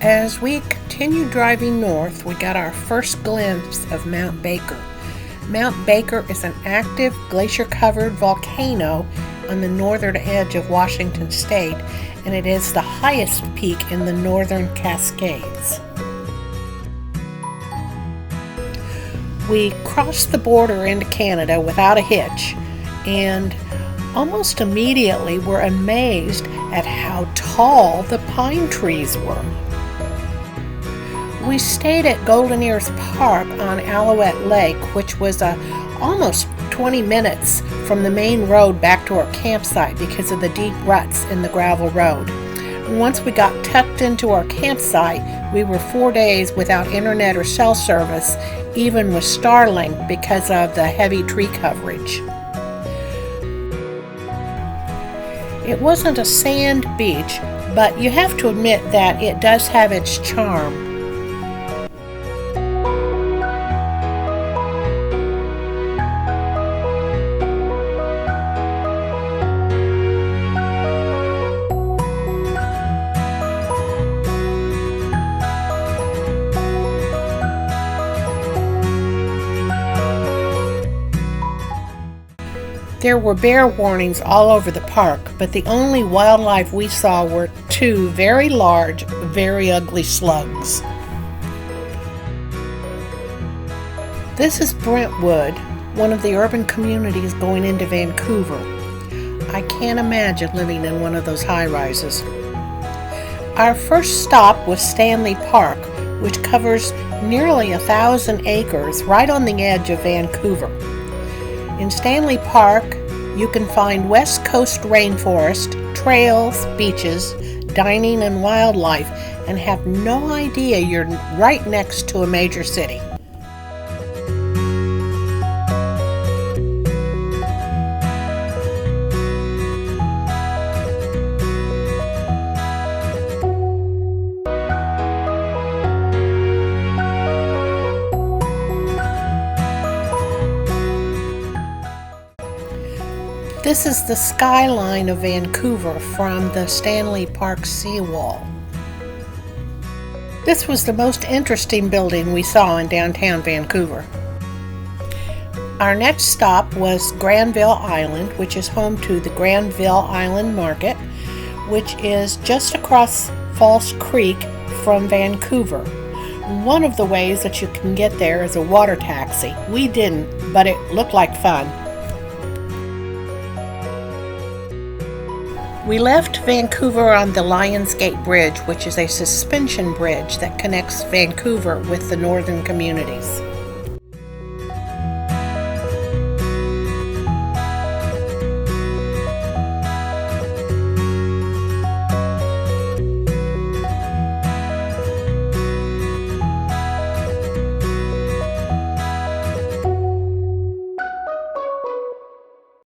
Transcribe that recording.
As we continued driving north, we got our first glimpse of Mount Baker. Mount Baker is an active glacier-covered volcano on the northern edge of Washington State, and it is the highest peak in the northern Cascades. We crossed the border into Canada without a hitch, and almost immediately were amazed at how tall the pine trees were. We stayed at Golden Ears Park on Alouette Lake, which was almost 20 minutes from the main road back to our campsite because of the deep ruts in the gravel road. Once we got tucked into our campsite, we were 4 days without internet or cell service, even with Starlink, because of the heavy tree coverage. It wasn't a sand beach, but you have to admit that it does have its charm. There were bear warnings all over the park, but the only wildlife we saw were two very large, very ugly slugs. This is Brentwood, one of the urban communities going into Vancouver. I can't imagine living in one of those high-rises. Our first stop was Stanley Park, which covers nearly 1,000 acres right on the edge of Vancouver. In Stanley Park, you can find West Coast rainforest, trails, beaches, dining, and wildlife, and have no idea you're right next to a major city. This is the skyline of Vancouver from the Stanley Park seawall. This was the most interesting building we saw in downtown Vancouver. Our next stop was Granville Island, which is home to the Granville Island Market, which is just across False Creek from Vancouver. One of the ways that you can get there is a water taxi. We didn't, but it looked like fun. We left Vancouver on the Lionsgate Bridge, which is a suspension bridge that connects Vancouver with the northern communities.